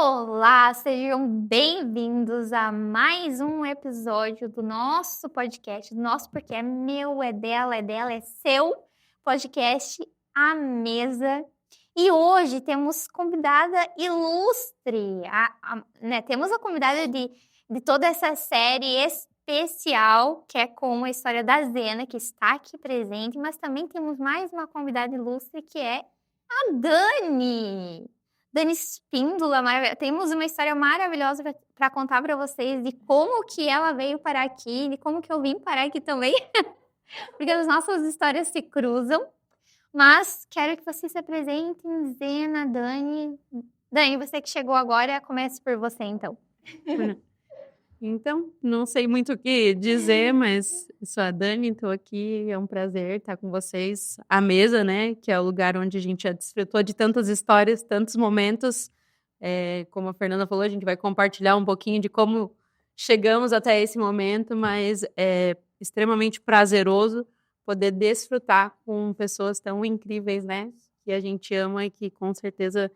Olá, sejam bem-vindos a mais um episódio do nosso podcast, do nosso porque é meu, é dela, é seu podcast A Mesa. E hoje temos convidada ilustre, temos a convidada de toda essa série especial, que é com a história da Zena, que está aqui presente, mas também temos mais uma convidada ilustre, que é a Dani. Dani Espíndola, temos uma história maravilhosa para contar para vocês de como que ela veio parar aqui, de como que eu vim parar aqui também, porque as nossas histórias se cruzam. Mas quero que vocês se apresentem, Zena, Dani. Dani, você que chegou agora, comece por você, então. Então, não sei muito o que dizer, mas sou a Dani, estou aqui, é um prazer estar com vocês. A mesa, né, que é o lugar onde a gente já desfrutou de tantas histórias, tantos momentos. Como a Fernanda falou, a gente vai compartilhar um pouquinho de como chegamos até esse momento, mas é extremamente prazeroso poder desfrutar com pessoas tão incríveis, né, que a gente ama e que com certeza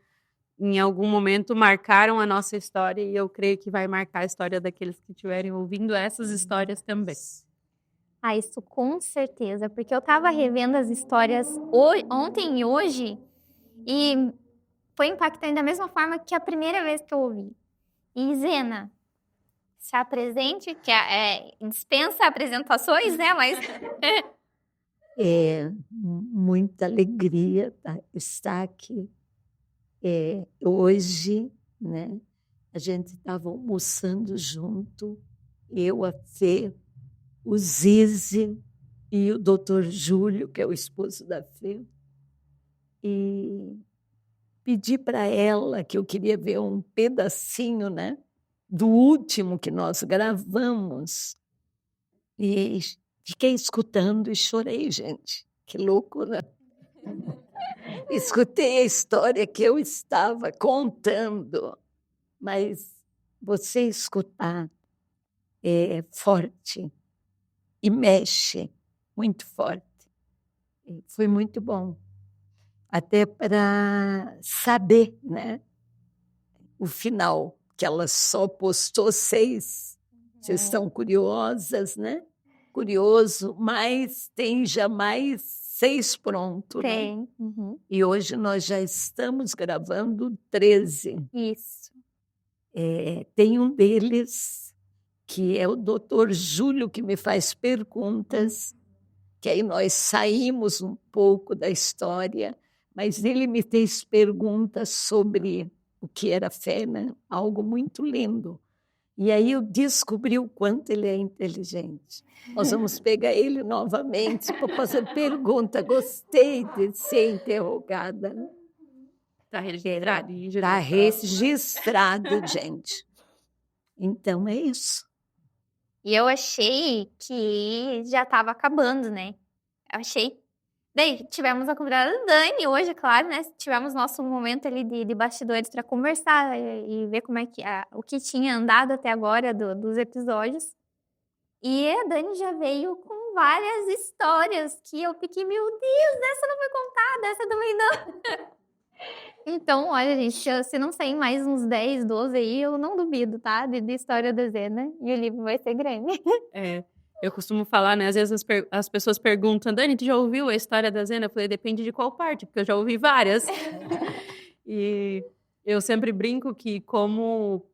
em algum momento marcaram a nossa história e eu creio que vai marcar a história daqueles que estiverem ouvindo essas histórias também. Isso com certeza, porque eu estava revendo as histórias ontem e hoje e foi impactante da mesma forma que a primeira vez que eu ouvi. E Zena, se apresente, que dispensa apresentações, né? Mas É muita alegria estar aqui. Hoje, né, a gente estava almoçando junto, eu, a Fê, o Zizi e o doutor Júlio, que é o esposo da Fê, e pedi para ela que eu queria ver um pedacinho, né, do último que nós gravamos. E fiquei escutando e chorei, gente. Que loucura! Escutei a história que eu estava contando, mas você escutar é forte e mexe muito forte. Foi muito bom, até para saber, né, o final, que ela só postou 6. Vocês estão curiosas, né? Curioso, mas tem já mais 6 pronto. tem. Né? Uhum. E hoje nós já estamos gravando 13. Isso. Tem um deles, que é o doutor Júlio, que me faz perguntas, que aí nós saímos um pouco da história, mas ele me fez perguntas sobre o que era fé, né? Algo muito lindo. E aí eu descobri o quanto ele é inteligente. Nós vamos pegar ele novamente para fazer pergunta. Gostei de ser interrogada. Está registrado? Está registrado, gente. Então é isso. E eu achei que já estava acabando, né? Daí tivemos a convidada Dani hoje, claro, né? Tivemos nosso momento ali de bastidores para conversar e ver como é que o que tinha andado até agora dos episódios. E a Dani já veio com várias histórias que eu fiquei, meu Deus, essa não foi contada, essa também não. Então, olha, gente, se não sair mais uns 10, 12 aí, eu não duvido, tá? De história da Zena. E o livro vai ser grande. Eu costumo falar, né? Às vezes as pessoas perguntam, Dani, tu já ouviu a história da Zena? Eu falei, depende de qual parte, porque eu já ouvi várias. E eu sempre brinco que como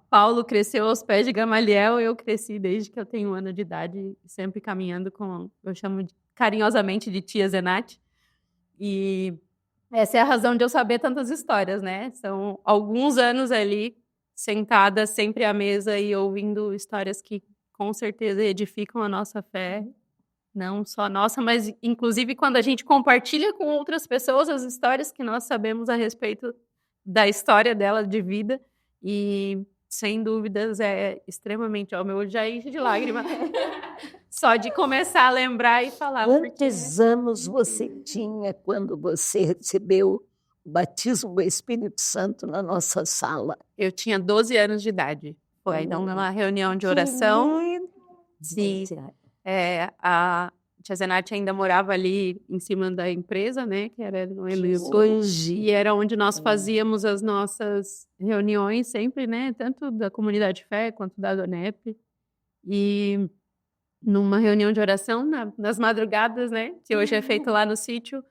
Paulo cresceu aos pés de Gamaliel, eu cresci desde que eu tenho 1 ano de idade, sempre caminhando com, eu chamo carinhosamente de tia Zenate. E essa é a razão de eu saber tantas histórias, né? São alguns anos ali, sentada sempre à mesa e ouvindo histórias que com certeza edificam a nossa fé, não só a nossa, mas inclusive quando a gente compartilha com outras pessoas as histórias que nós sabemos a respeito da história dela de vida, e sem dúvidas é extremamente, meu olho já enche de lágrimas, só de começar a lembrar e falar. Quantos anos você tinha quando você recebeu o batismo do Espírito Santo na nossa sala? Eu tinha 12 anos de idade. Foi então numa reunião de oração. tia Zenate ainda morava ali em cima da empresa, né? Que era no Eliso. Hoje. E era onde nós fazíamos as nossas reuniões sempre, né? Tanto da comunidade de fé quanto da Donep. E numa reunião de oração, nas madrugadas, né? Que hoje é feito lá no sítio.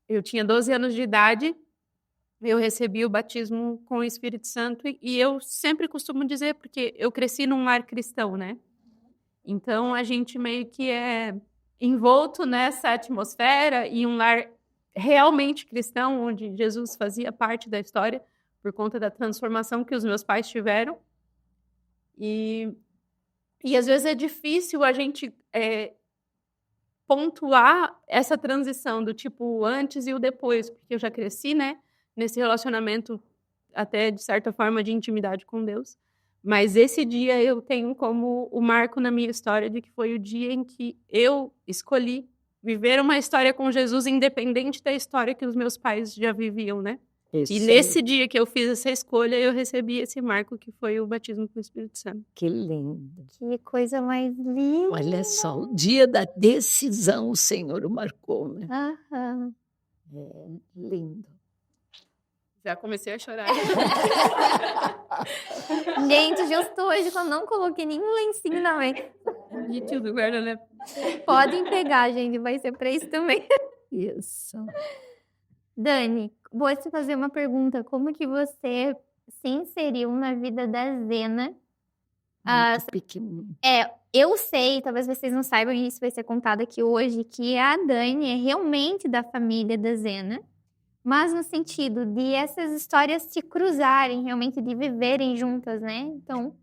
Eu tinha 12 anos de idade. Eu recebi o batismo com o Espírito Santo. E eu sempre costumo dizer, porque eu cresci num lar cristão, né? Então, a gente meio que é envolto nessa atmosfera e um lar realmente cristão, onde Jesus fazia parte da história por conta da transformação que os meus pais tiveram. E às vezes é difícil a gente pontuar essa transição do tipo o antes e o depois, porque eu já cresci, né, nesse relacionamento até, de certa forma, de intimidade com Deus. Mas esse dia eu tenho como o marco na minha história de que foi o dia em que eu escolhi viver uma história com Jesus, independente da história que os meus pais já viviam, né? Isso. E nesse dia que eu fiz essa escolha, eu recebi esse marco que foi o batismo com o Espírito Santo. Que lindo. Que coisa mais linda. Olha só, o dia da decisão o Senhor o marcou, né? Aham. É lindo. Já comecei a chorar. Gente, justo hoje que eu não coloquei nenhum lencinho na mãe. De tudo, guarda, né? Podem pegar, gente, vai ser pra isso também. Isso. Dani, vou te fazer uma pergunta. Como que você se inseriu na vida da Zena? Muito pequenininho. Eu sei, talvez vocês não saibam, e isso vai ser contado aqui hoje, que a Dani é realmente da família da Zena, mas no sentido de essas histórias se cruzarem, realmente de viverem juntas, né? Então,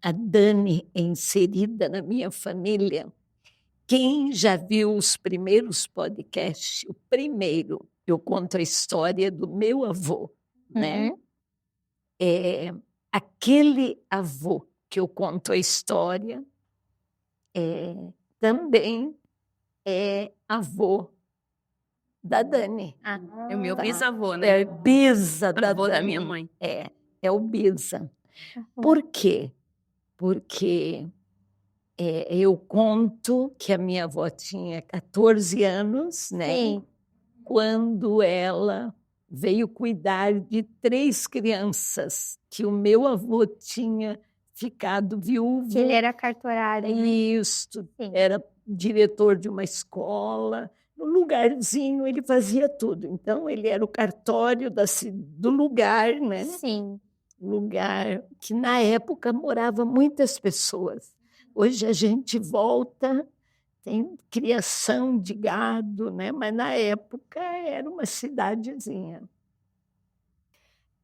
A Dani é inserida na minha família. Quem já viu os primeiros podcasts, o primeiro, eu conto a história do meu avô, né? Aquele avô que eu conto a história também é avô da Dani. É o meu bisavô, É né? o bisa da Avô da Dani. minha mãe. É o bisa. Por quê? Porque eu conto que a minha avó tinha 14 anos, né? sim. Quando ela veio cuidar de 3 crianças que o meu avô tinha ficado viúvo. Que ele era cartorário, né? Isso, Sim. era diretor de uma escola. No lugarzinho ele fazia tudo. Então, ele era o cartório do lugar, né? Sim. Lugar que, na época, morava muitas pessoas. Hoje a gente volta, tem criação de gado, né? Mas, na época, era uma cidadezinha.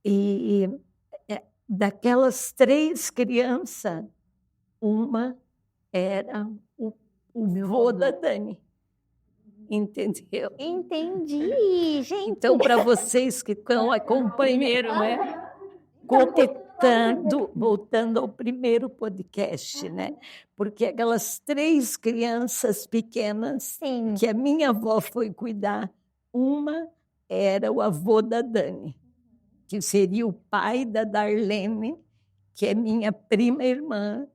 E daquelas 3 crianças, uma era o vô da Dani. Entendeu? Entendi, gente. Então, para vocês que estão acompanhando, né? Voltando ao primeiro podcast, né? Porque aquelas 3 crianças pequenas Sim. que a minha avó foi cuidar, uma era o avô da Dani, que seria o pai da Darlene, que é minha prima irmã,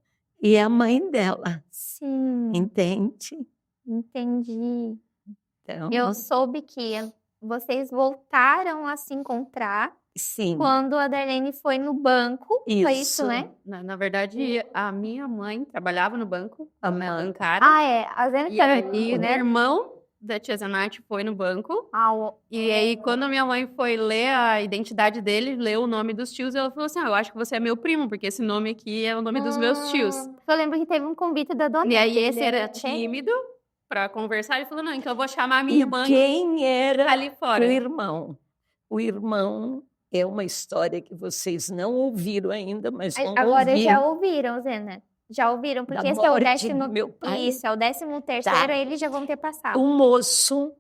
e a mãe dela. Sim. Entende? Entendi. Então, Eu soube que vocês voltaram a se encontrar sim. quando a Darlene foi no banco. Foi isso, né? Na verdade, a minha mãe trabalhava no banco, A na mãe. bancária. A Zena E que era aí, aqui, o né? irmão da tia Zenate foi no banco. E aí, quando a minha mãe foi ler a identidade dele, leu o nome dos tios, ela falou assim, eu acho que você é meu primo, porque esse nome aqui é o nome dos meus tios. Eu lembro que teve um convite da dona. E aí, esse era tímido para conversar, ele falou, não, então eu vou chamar a minha E mãe quem era ali fora. o irmão? O irmão é uma história que vocês não ouviram ainda, mas vão Agora ouvir. já ouviram, Zena? Já ouviram? Porque Da esse é o morte 10º... do meu pai. Isso, é o 13º, Tá. eles já vão ter passado. O moço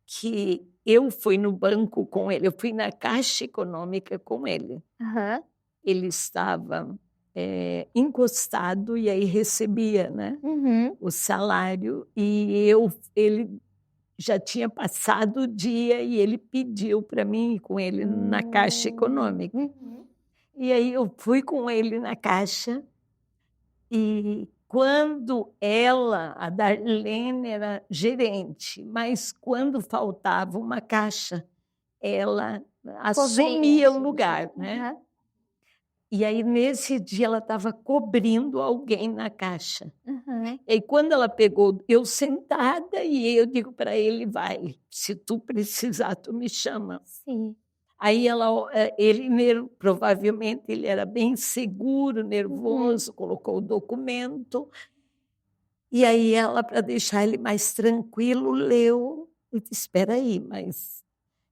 que eu fui no banco com ele, eu fui na Caixa Econômica com ele. Aham. Ele estava encostado e aí recebia, né, Uhum. o salário, e ele já tinha passado o dia e ele pediu para mim ir com ele na Caixa Econômica. Uhum. E aí eu fui com ele na Caixa e quando a Darlene era gerente, mas quando faltava uma caixa, ela assumia o lugar, né? Uhum. E aí, nesse dia, ela estava cobrindo alguém na caixa. Uhum. E aí, quando ela pegou, eu sentada, e eu digo para ele, vai, se tu precisar, tu me chama. Sim. Aí provavelmente ele era bem seguro, nervoso, colocou o documento. E aí ela, para deixar ele mais tranquilo, leu e disse, espera aí, mas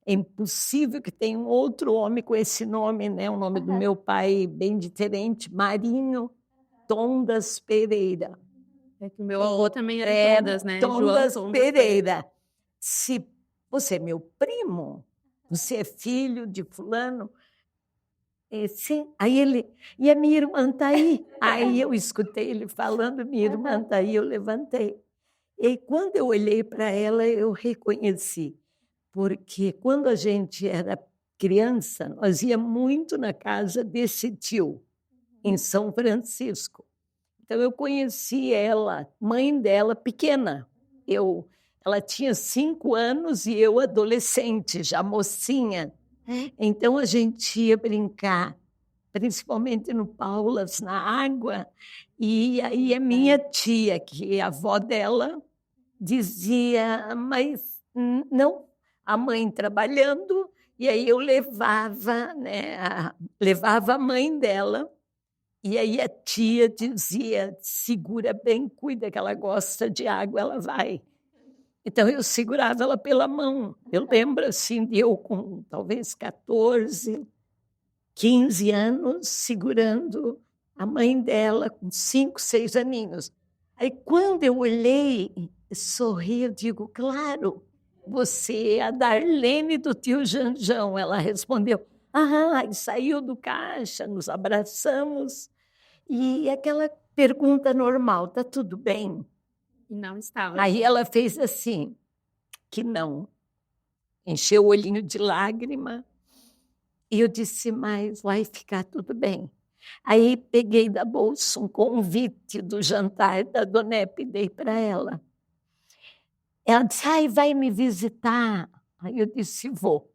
é impossível que tenha um outro homem com esse nome, né? O nome do meu pai bem diferente, Marinho Tondas Pereira. É que o meu avô também era Tondas, né? Tondas João Pereira. Se você é meu primo, você é filho de fulano, sim. Aí ele, e a minha irmã está aí. Aí eu escutei ele falando, minha irmã está aí, eu levantei. E quando eu olhei para ela, eu reconheci, porque quando a gente era criança, nós ia muito na casa desse tio, em São Francisco. Então, eu conheci ela, mãe dela, pequena. Ela tinha 5 anos e eu adolescente, já mocinha. Então, a gente ia brincar, principalmente no Paulas, na água. E aí a minha tia, que é a avó dela, dizia, mas não, a mãe trabalhando, e aí eu levava, né, levava a mãe dela, e aí a tia dizia, segura bem, cuida que ela gosta de água, ela vai. Então eu segurava ela pela mão. Eu lembro assim, de eu com talvez 14, 15 anos, segurando a mãe dela com 5, 6 aninhos. Aí quando eu olhei, sorri, eu digo, claro, você é a Darlene do tio Janjão. Ela respondeu, e saiu do caixa, nos abraçamos. E aquela pergunta normal, tá tudo bem? E não estava. Aí ela fez assim, que não. Encheu o olhinho de lágrima. E eu disse, mas vai ficar tudo bem. Aí peguei da bolsa um convite do jantar da Dona Epe e dei para ela. Ela disse, vai me visitar. Aí eu disse, vou.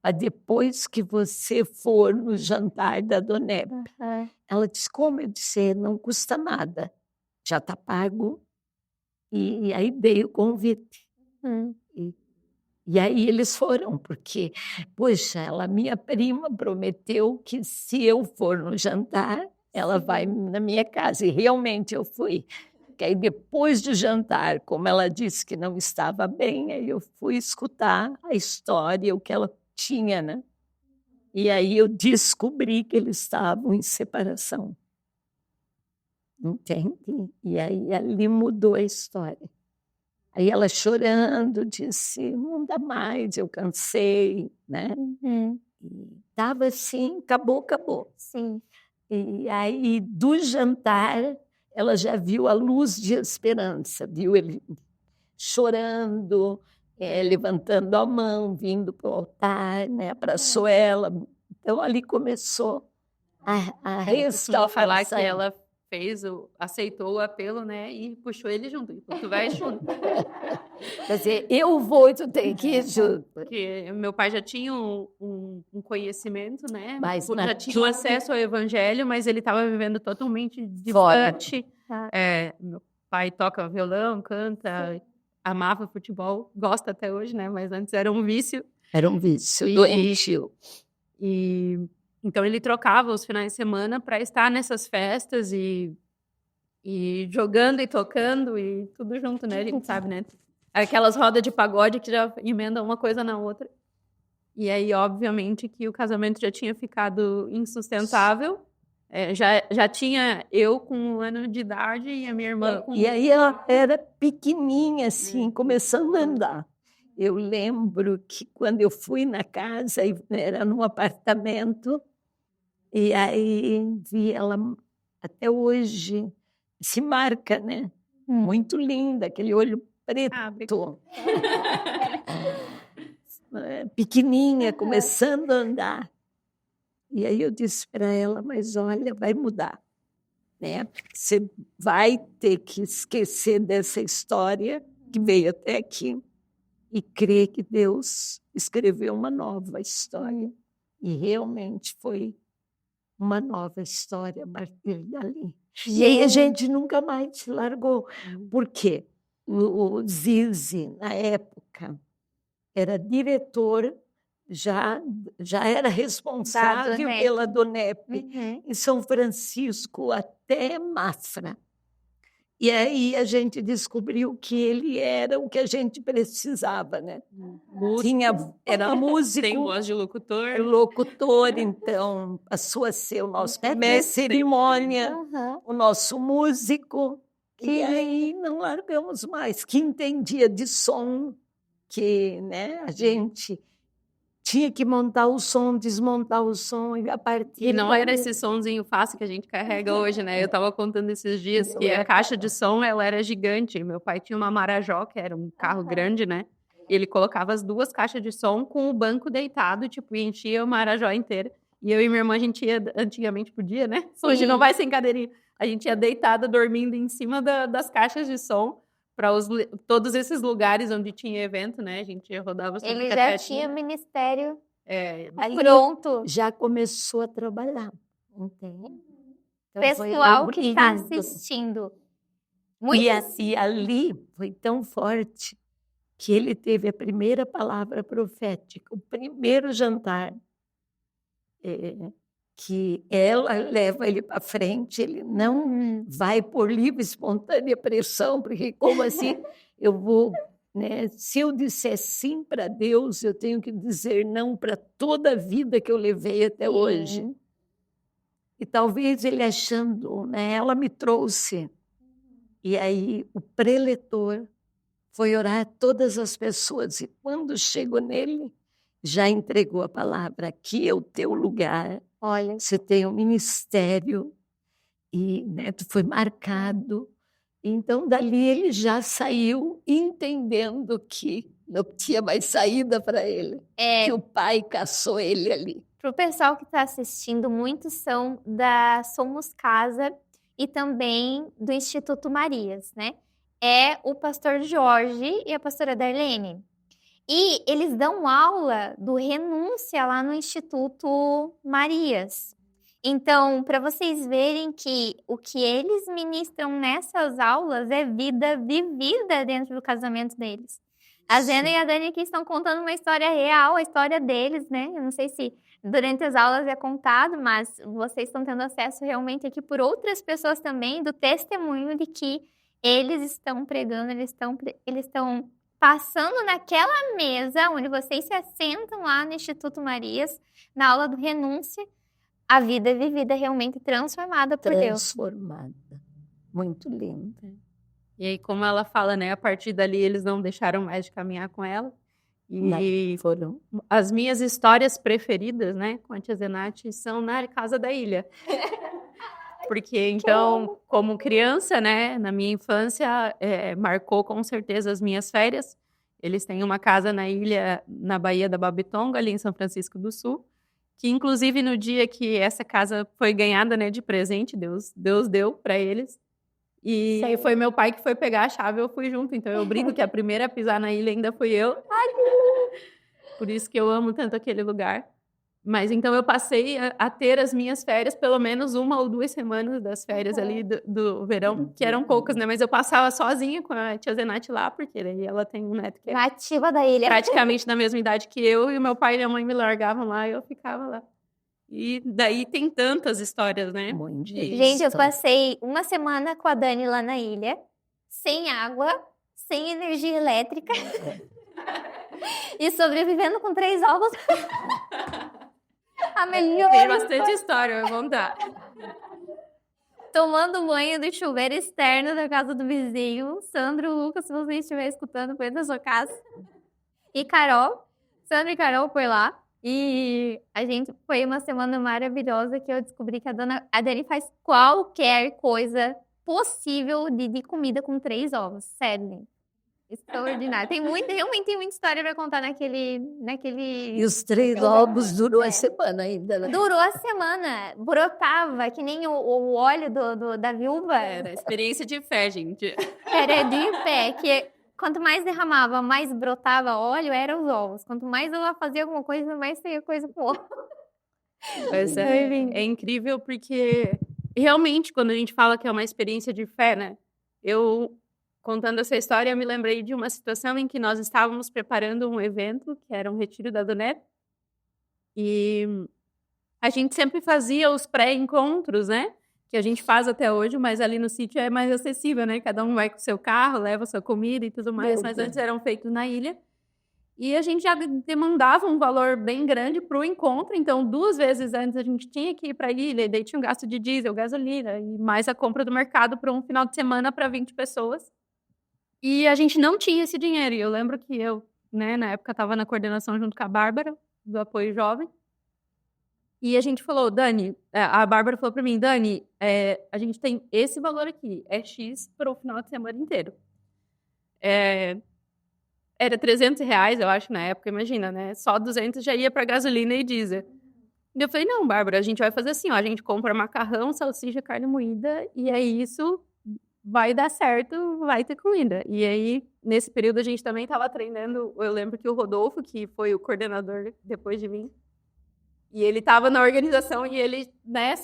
Mas depois que você for no jantar da Dona Epe. Ela disse, como? Eu disse, não custa nada. Já está pago. E aí dei o convite. E aí eles foram, porque, poxa, minha prima prometeu que se eu for no jantar, ela vai na minha casa. E realmente eu fui. Que aí depois do jantar, como ela disse que não estava bem, aí eu fui escutar a história, o que ela tinha, né? E aí eu descobri que eles estavam em separação. Entende? E aí ali mudou a história. Aí ela chorando disse, não dá mais, eu cansei, né? Estava assim, acabou. Sim. E aí do jantar, ela já viu a luz de esperança, viu ele chorando, levantando a mão, vindo para o altar, né? Abraçou ela. Então ali começou a restauração. Falar que ela aceitou o apelo, né? E puxou ele junto. Tu vai junto. Quer dizer, eu vou e tu tem que ir junto. Porque meu pai já tinha um conhecimento, né? Mas já tinha um acesso ao evangelho, mas ele estava vivendo totalmente distante. Meu pai toca violão, canta, amava futebol, gosta até hoje, né? Mas antes era um vício. Era um vício doentio. Então, ele trocava os finais de semana para estar nessas festas e jogando e tocando e tudo junto, né? A gente sabe, né? Aquelas rodas de pagode que já emendam uma coisa na outra. E aí, obviamente, que o casamento já tinha ficado insustentável. Já tinha eu com 1 ano de idade e a minha irmã com... E aí ela era pequenininha, assim, começando a andar. Eu lembro que quando eu fui na casa, era num apartamento, e aí vi ela até hoje, se marca, né? Muito linda, aquele olho preto. Pequenininha, começando a andar. E aí eu disse para ela, mas olha, vai mudar. né? Você vai ter que esquecer dessa história que veio até aqui e crer que Deus escreveu uma nova história. E realmente foi uma nova história a partir dali. E aí a gente nunca mais se largou. Por quê? O Zizi, na época, era diretor, já era responsável pela DONEP, em São Francisco até Mafra. E aí a gente descobriu que ele era o que a gente precisava, né? Era músico. Tem voz de locutor. Locutor, então passou a ser o nosso mestre cerimônia, o nosso músico. E aí não largamos mais, que entendia de som, que, né, a gente tinha que montar o som, desmontar o som e a partir... E não era esse sonzinho fácil que a gente carrega hoje, né? Eu estava contando esses dias que a caixa de som, ela era gigante. Meu pai tinha uma Marajó, que era um carro grande, né? E ele colocava as 2 caixas de som com o banco deitado, tipo, e enchia o Marajó inteira. E eu e minha irmã, a gente ia, antigamente podia, né? Hoje não vai sem cadeirinha. A gente ia deitada, dormindo em cima das caixas de som, para todos esses lugares onde tinha evento, né? A gente rodava... Ele já tinha ministério pronto. Já começou a trabalhar. Entende? Então, pessoal que está assistindo. E ali foi tão forte que ele teve a primeira palavra profética, o primeiro jantar, que ela leva ele para frente, ele não vai por livre, espontânea pressão, porque como assim eu vou, né? Se eu disser sim para Deus, eu tenho que dizer não para toda a vida que eu levei até hoje. E talvez ele achando, né? Ela me trouxe. E aí o preletor foi orar a todas as pessoas, e quando chegou nele, já entregou a palavra: aqui é o teu lugar. Olha, você tem um ministério e, né, tu foi marcado. Então, dali ele já saiu entendendo que não tinha mais saída para ele, que o pai caçou ele ali. Para o pessoal que está assistindo, muitos são da Somos Casa e também do Instituto Marias, né? É o pastor Jorge e a pastora Darlene. E eles dão aula do renúncia lá no Instituto Marias. Então, para vocês verem que o que eles ministram nessas aulas é vida vivida dentro do casamento deles. A Zena e a Dani aqui estão contando uma história real, a história deles, né? Eu não sei se durante as aulas é contado, mas vocês estão tendo acesso realmente aqui por outras pessoas também, do testemunho de que eles estão pregando, eles estão passando naquela mesa onde vocês se assentam lá no Instituto Marias, na aula do renúncia, a vida é vivida realmente transformada por Deus. Transformada. Muito linda. E aí, como ela fala, né? A partir dali, eles não deixaram mais de caminhar com ela. E foram. As minhas histórias preferidas, né? Com a tia Zenate, são na Casa da Ilha. Porque, então, como criança, né, na minha infância, marcou com certeza as minhas férias. Eles têm uma casa na ilha, na Baía da Babitonga, ali em São Francisco do Sul, que, inclusive, no dia que essa casa foi ganhada, né, de presente, Deus deu para eles. E foi meu pai que foi pegar a chave, eu fui junto. Então, eu brinco que a primeira a pisar na ilha ainda fui eu. Por isso que eu amo tanto aquele lugar. Mas então eu passei a ter as minhas férias, pelo menos 1 ou 2 semanas das férias ali do verão, que eram poucas, né? Mas eu passava sozinha com a tia Zenate lá, porque daí ela tem um neto que é nativa da ilha, praticamente da mesma idade que eu, e o meu pai e minha mãe me largavam lá e eu ficava lá. E daí tem tantas histórias, né? Gente, eu passei 1 semana com a Dani lá na ilha, sem água, sem energia elétrica, e sobrevivendo com 3 ovos. A melhor. Tem bastante história, eu vou contar. Tomando banho do chuveiro externo da casa do vizinho. Sandro, Lucas, se você estiver escutando, foi da sua casa. E Carol. Sandro e Carol foi lá. E a gente foi uma semana maravilhosa que eu descobri que a Dani faz qualquer coisa possível de comida com 3 ovos. Sério, gente. Extraordinário. Realmente tem muita história para contar naquele... E os 3 ovos durou a semana ainda, né? Durou a semana. Brotava, que nem o óleo da viúva. Era experiência de fé, gente. Era de pé, que quanto mais derramava, mais brotava óleo, eram os ovos. Quanto mais ela fazia alguma coisa, mais saía coisa com ovo. Mas é incrível porque, realmente, quando a gente fala que é uma experiência de fé, né? Eu, contando essa história, eu me lembrei de uma situação em que nós estávamos preparando um evento, que era um retiro da Donete, e a gente sempre fazia os pré-encontros, né? Que a gente faz até hoje, mas ali no sítio é mais acessível, né? Cada um vai com o seu carro, leva a sua comida e tudo mais, mas antes eram feitos na ilha. E a gente já demandava um valor bem grande para o encontro, então 2 vezes antes a gente tinha que ir para a ilha, e daí tinha um gasto de diesel, gasolina, e mais a compra do mercado para um final de semana para 20 pessoas. E a gente não tinha esse dinheiro, e eu lembro que eu, né, na época estava na coordenação junto com a Bárbara, do Apoio Jovem, e a gente falou, Dani, a Bárbara falou para mim, Dani, a gente tem esse valor aqui, é X para o final de semana inteiro. Era R$300, eu acho, na época, imagina, né? Só 200 já ia para gasolina e diesel. E eu falei, não, Bárbara, a gente vai fazer assim, ó, a gente compra macarrão, salsicha, carne moída, e aí isso vai dar certo, vai ter comida. E aí, nesse período, a gente também estava treinando, eu lembro que o Rodolfo, que foi o coordenador depois de mim, e ele estava na organização, e ele, né,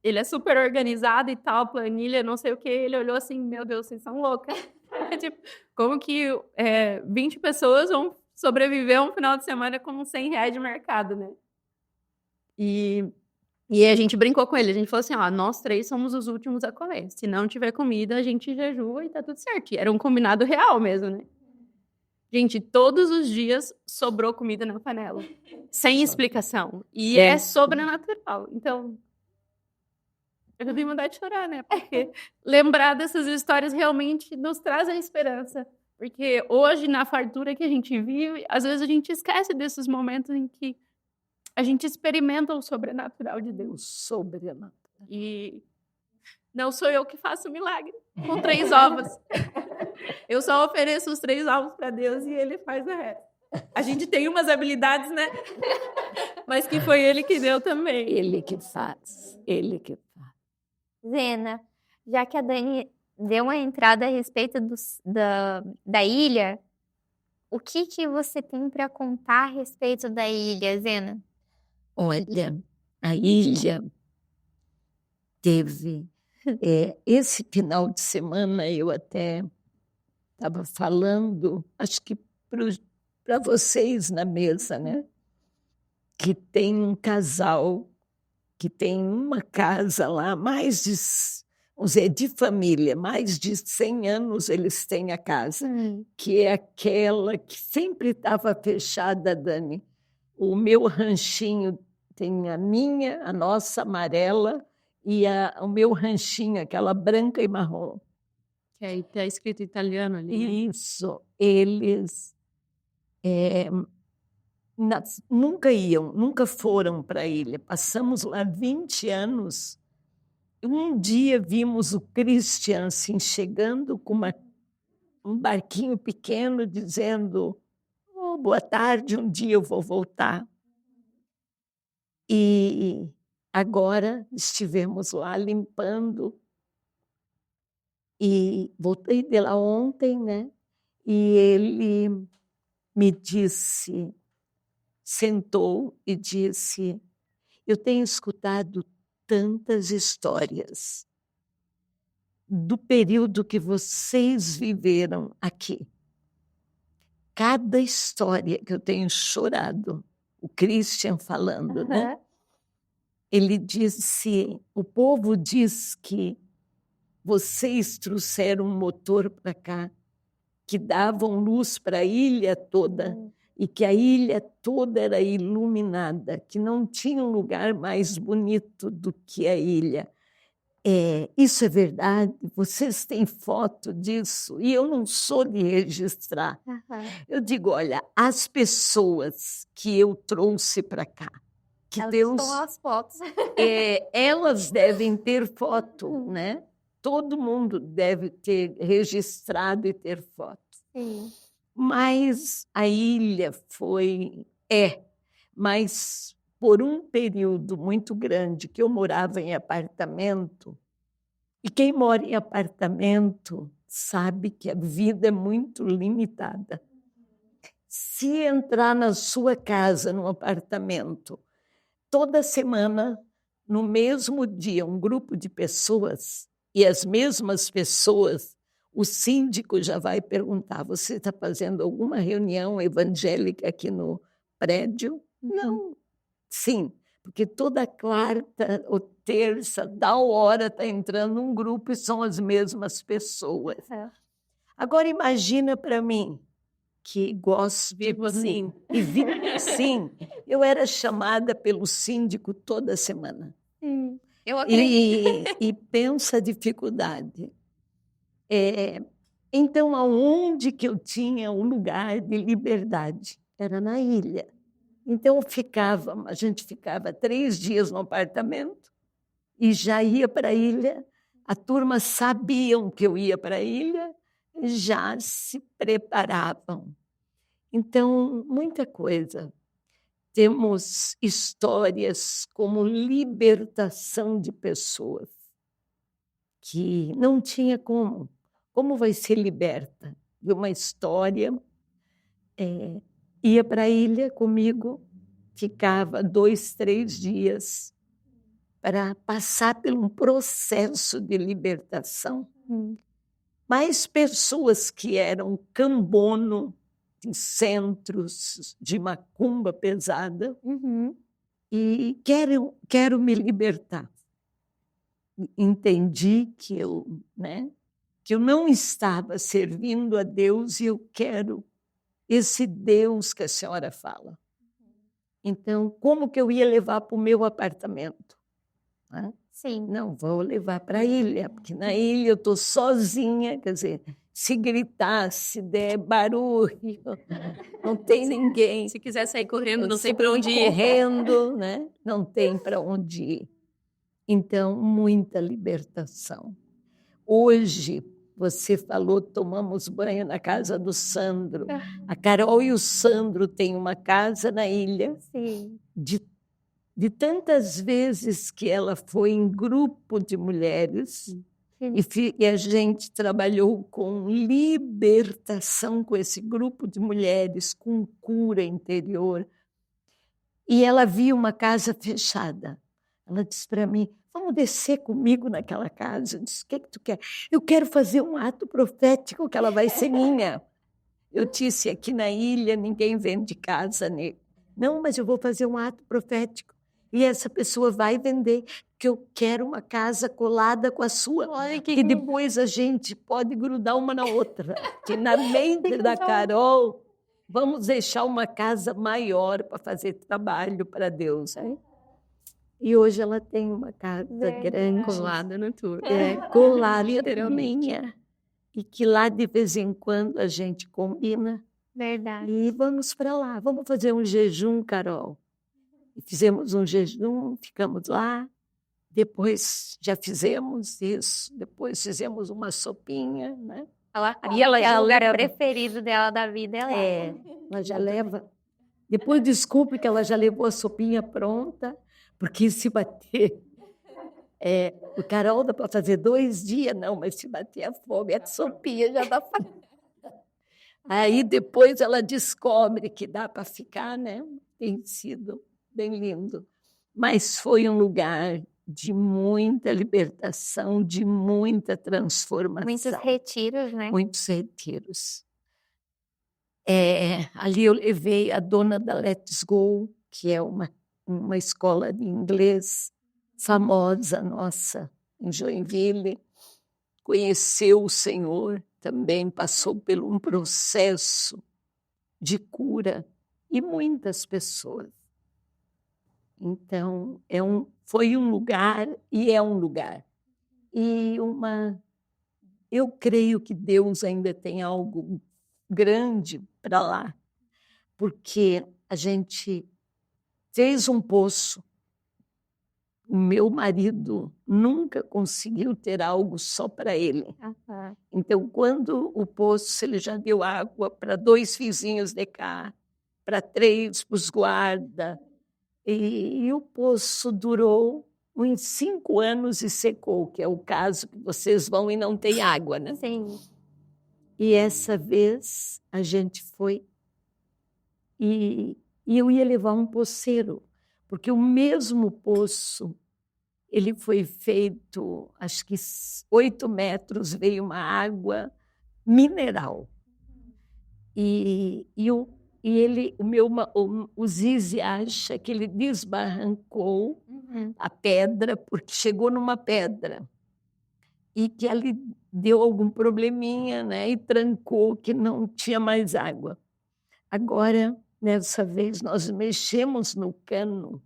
ele é super organizado e tal, planilha, não sei o que, ele olhou assim, meu Deus, vocês são loucas. Tipo, como que 20 pessoas vão sobreviver um final de semana com R$100 de mercado, né? E a gente brincou com ele, a gente falou assim, ó, nós 3 somos os últimos a comer. Se não tiver comida, a gente jejua e tá tudo certo. E era um combinado real mesmo, né? Gente, todos os dias sobrou comida na panela. Sem explicação. E é sobrenatural. Então... eu tenho vontade de chorar, né? Porque lembrar dessas histórias realmente nos traz a esperança. Porque hoje, na fartura que a gente vive, às vezes a gente esquece desses momentos em que a gente experimenta o sobrenatural de Deus. O sobrenatural. E não sou eu que faço o milagre com 3 ovos. Eu só ofereço os 3 ovos para Deus e Ele faz o resto. A gente tem umas habilidades, né? Mas que foi Ele que deu também. Ele que faz. Ele que faz. Zena, já que a Dani deu uma entrada a respeito da ilha, o que você tem para contar a respeito da ilha, Zena? Olha, a ilha teve... esse final de semana eu até estava falando, acho que para vocês na mesa, né? Que tem um casal que tem uma casa lá, mais de, vamos dizer, de família, mais de 100 anos eles têm a casa, que é aquela que sempre estava fechada, Dani. O meu ranchinho tem a nossa amarela e o meu ranchinho, aquela branca e marrom. Que aí está escrito italiano ali. Né? Isso, eles... nunca foram para a ilha. Passamos lá 20 anos. Um dia vimos o Christian assim, chegando com um barquinho pequeno, dizendo, boa tarde, um dia eu vou voltar. E agora estivemos lá limpando. E voltei de lá ontem, né? E ele me disse... sentou e disse, eu tenho escutado tantas histórias do período que vocês viveram aqui. Cada história que eu tenho chorado, o Christian falando, né? Ele disse, o povo diz que vocês trouxeram um motor para cá, que davam luz para a ilha toda, e que a ilha toda era iluminada, que não tinha um lugar mais bonito do que a ilha. Isso é verdade? Vocês têm foto disso? E eu não sou de registrar. Eu digo, olha, as pessoas que eu trouxe para cá, que elas Deus... estão as fotos. elas devem ter foto, né? Todo mundo deve ter registrado e ter foto. Sim. Mas a ilha mas por um período muito grande que eu morava em apartamento, e quem mora em apartamento sabe que a vida é muito limitada. Se entrar na sua casa, num apartamento, toda semana, no mesmo dia, um grupo de pessoas, e as mesmas pessoas, o síndico já vai perguntar: você está fazendo alguma reunião evangélica aqui no prédio? Não. Sim, porque toda quarta ou terça, da hora, está entrando um grupo e são as mesmas pessoas. Agora imagina para mim, que gosto Vivo assim. e vivo assim. Eu era chamada pelo síndico toda semana. Eu acredito. E pensa a dificuldade. Então, aonde que eu tinha um lugar de liberdade? Era na ilha. Então, a gente ficava 3 dias no apartamento e já ia para a ilha. A turma sabiam que eu ia para a ilha e já se preparavam. Então, muita coisa. Temos histórias como libertação de pessoas que não tinha como. Como vai ser liberta? De uma história, ia para a ilha comigo, ficava 2, 3 dias para passar por um processo de libertação. Mais pessoas que eram cambono, de centros de macumba pesada, e quero me libertar. Entendi que eu não estava servindo a Deus e eu quero esse Deus que a senhora fala. Então, como que eu ia levar para o meu apartamento? Sim. Não, vou levar para a ilha, porque na ilha eu estou sozinha, quer dizer, se gritar, se der barulho, não tem ninguém. Se quiser sair correndo, não sei para onde ir. Correndo, né? Não tem para onde ir. Então, muita libertação. Hoje, você falou, tomamos banho na casa do Sandro. A Carol e o Sandro têm uma casa na ilha. Sim. De tantas vezes que ela foi em grupo de mulheres, e a gente trabalhou com libertação com esse grupo de mulheres, com cura interior. E ela viu uma casa fechada. Ela disse para mim: vamos descer comigo naquela casa. Eu disse: o que tu quer? Eu quero fazer um ato profético que ela vai ser minha. Eu disse: aqui na ilha ninguém vende casa, né? Não, mas eu vou fazer um ato profético. E essa pessoa vai vender, porque eu quero uma casa colada com a sua. Olha que E depois a gente pode grudar uma na outra. Que na mente da Carol, vamos deixar uma casa maior para fazer trabalho para Deus. Hein? E hoje ela tem uma casa grande. Colada no tour. Colada Literalmente. minha. E que lá, de vez em quando, a gente combina. Verdade. E vamos para lá. Vamos fazer um jejum, Carol. E fizemos um jejum, ficamos lá. Depois já fizemos isso. Depois fizemos uma sopinha, né? E ela é o lugar preferido dela da vida. Ela já leva. Depois, desculpe que ela já levou a sopinha pronta, porque se bater. O Carol dá para fazer 2 dias, não, mas se bater a fome, a sopinha já dá para. Aí depois ela descobre que dá para ficar, né? Tem sido bem lindo. Mas foi um lugar de muita libertação, de muita transformação. Muitos retiros, né? Muitos retiros. Ali eu levei a dona da Let's Go, que é uma escola de inglês famosa nossa, em Joinville. Conheceu o Senhor, também passou por um processo de cura, e muitas pessoas. Então, foi um lugar e é um lugar. E eu creio que Deus ainda tem algo grande para lá, porque a gente fez um poço o meu marido nunca conseguiu ter algo só para ele. Aham. Então, quando o poço, ele já deu água para 2 vizinhos de cá, para 3, para os guarda. E o poço durou uns 5 anos e secou, que é o caso que vocês vão e não tem água, né? Sim. E essa vez a gente foi e eu ia levar um poceiro, porque o mesmo poço, ele foi feito, acho que 8 metros, veio uma água mineral. O Zizi acha que ele desbarrancou a pedra, porque chegou numa pedra, e que ali deu algum probleminha, né, e trancou, que não tinha mais água. Agora, nessa vez, nós mexemos no cano,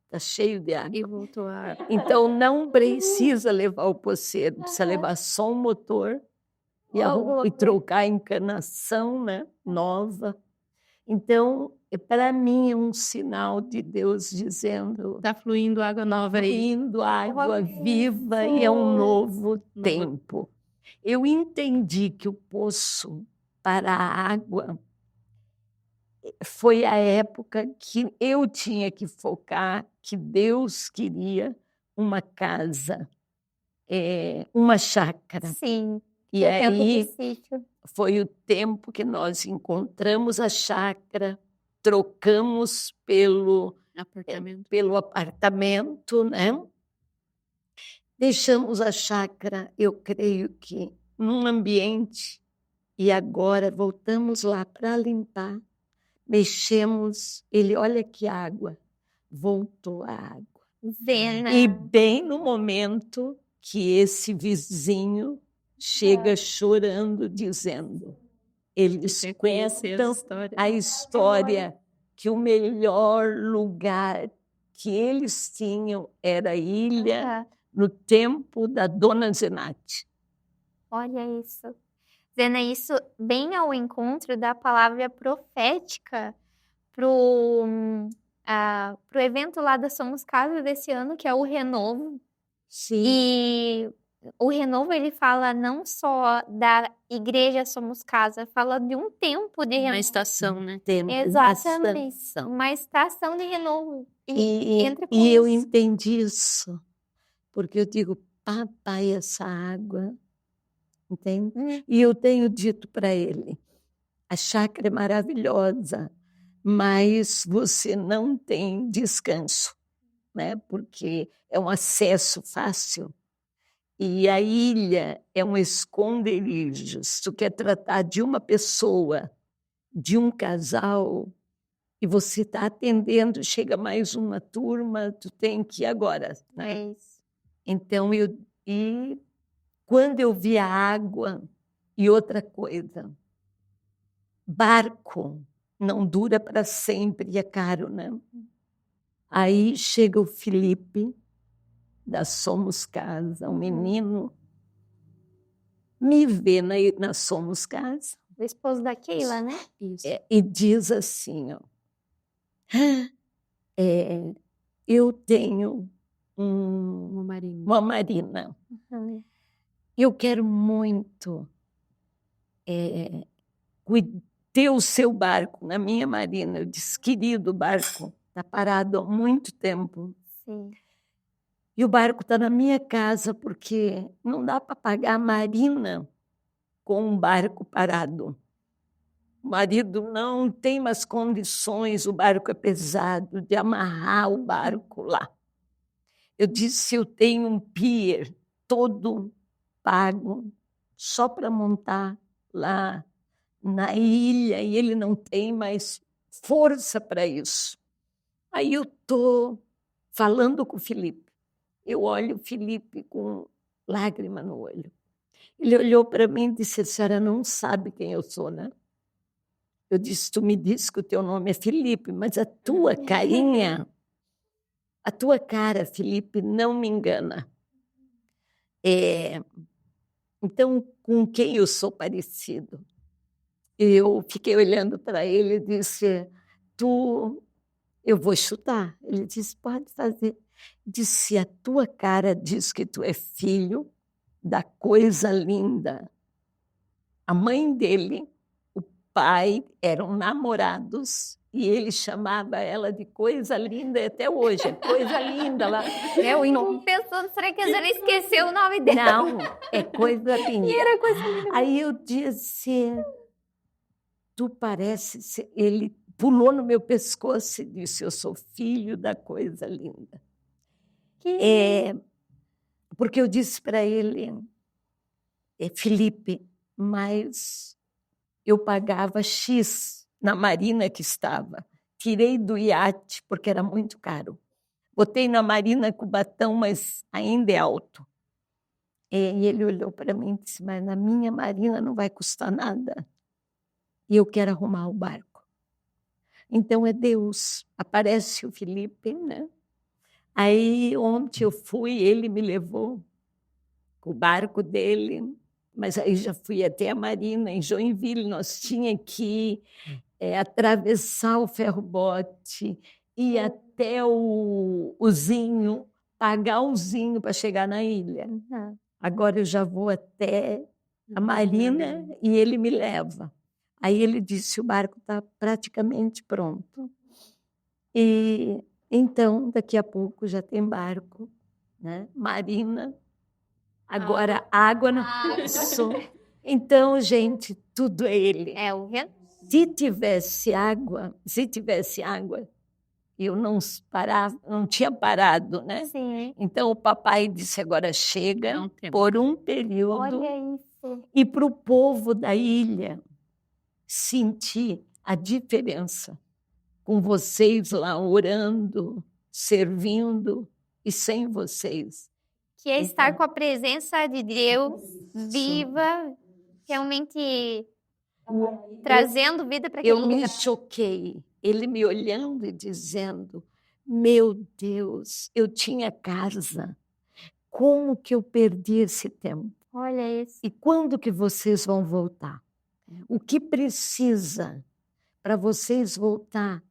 está cheio de água. E voltou a... Então, não precisa levar o poceiro, precisa levar só um motor e trocar a encanação, né, nova. Então, para mim, é um sinal de Deus dizendo... Está fluindo água nova aí. Fluindo água viva e é um novo tempo. Eu entendi que o poço para a água foi a época que eu tinha que focar, que Deus queria uma casa, uma chácara. Sim. E O tempo aí do sítio. foi o tempo que nós encontramos a chácara, trocamos pelo apartamento, né? Deixamos a chácara, eu creio que num ambiente, e agora voltamos lá para limpar, mexemos, ele, olha que água, voltou a água. Zena. E bem no momento que esse vizinho chega chorando, dizendo, eles contam a história que o melhor lugar que eles tinham era a ilha no tempo da Dona Zenate. Olha isso. Zena, isso bem ao encontro da palavra profética pro evento lá da Somos Casa desse ano, que é o Renovo. Sim. E o Renovo, ele fala não só da Igreja Somos Casa, fala de um tempo de Uma renovo. estação, né? Exatamente. Estação. Uma estação de renovo. E eu entendi isso, porque eu digo, papai, essa água, entende? E eu tenho dito para ele, a chácara é maravilhosa, mas você não tem descanso, né? Porque é um acesso fácil. E a ilha é um esconderijo. Se tu quer tratar de uma pessoa, de um casal, e você está atendendo, chega mais uma turma, tu tem que ir agora. Né? É isso. Então, quando eu vi a água, e outra coisa, barco não dura para sempre e é caro, né? Aí chega o Felipe, da Somos Casa, um menino, me vê na Somos Casa. O esposo da Keila, né? Isso. E diz assim, ó, eu tenho uma marina. Eu quero muito ter o seu barco na minha marina. Eu disse, querido, o barco está parado há muito tempo. Sim. E o barco está na minha casa, porque não dá para pagar a marina com um barco parado. O marido não tem mais condições, o barco é pesado, de amarrar o barco lá. Eu disse, eu tenho um pier todo pago só para montar lá na ilha, e ele não tem mais força para isso. Aí eu estou falando com o Felipe. Eu olho o Felipe com lágrima no olho. Ele olhou para mim e disse, a senhora não sabe quem eu sou, né? Eu disse, tu me disse que o teu nome é Felipe, mas a tua carinha, a tua cara, Felipe, não me engana. Então, com quem eu sou parecido? Eu fiquei olhando para ele e disse, eu vou chutar. Ele disse, pode fazer. Disse, a tua cara diz que tu é filho da coisa linda. A mãe dele, o pai, eram namorados e ele chamava ela de coisa linda, e até hoje, é coisa linda. Lá. Eu estou pensando, será que a Zana esqueceu o nome dele? Não, é coisa linda. E era coisa linda. Aí eu disse, tu parece... Ele pulou no meu pescoço e disse, eu sou filho da coisa linda. Porque eu disse para ele, Felipe, mas eu pagava X na marina que estava. Tirei do iate, porque era muito caro. Botei na marina Cubatão, mas ainda é alto. E ele olhou para mim e disse, mas na minha marina não vai custar nada. E eu quero arrumar o barco. Então é Deus. Aparece o Felipe, né? Aí ontem eu fui, ele me levou com o barco dele, mas aí já fui até a marina, em Joinville, nós tínhamos que atravessar o ferro-bote, ir até o Zinho, pagar o Zinho para chegar na ilha. Uhum. Agora eu já vou até a marina e ele me leva. Aí ele disse, o barco está praticamente pronto. E então, daqui a pouco já tem barco, né? Marina. Agora, água no poço. Então, gente, tudo é ele. É o Renan. Se tivesse água, eu não tinha parado, né? Sim. Então, o papai disse, agora chega por um período. Olha isso. E para o povo da ilha sentir a diferença. Com vocês lá orando, servindo, e sem vocês. Que é estar com a presença de Deus viva, realmente trazendo vida para aquele Eu me lugar. choquei. Ele me olhando e dizendo, meu Deus, eu tinha casa. Como que eu perdi esse tempo? Olha isso. E quando que vocês vão voltar? O que precisa para vocês voltar?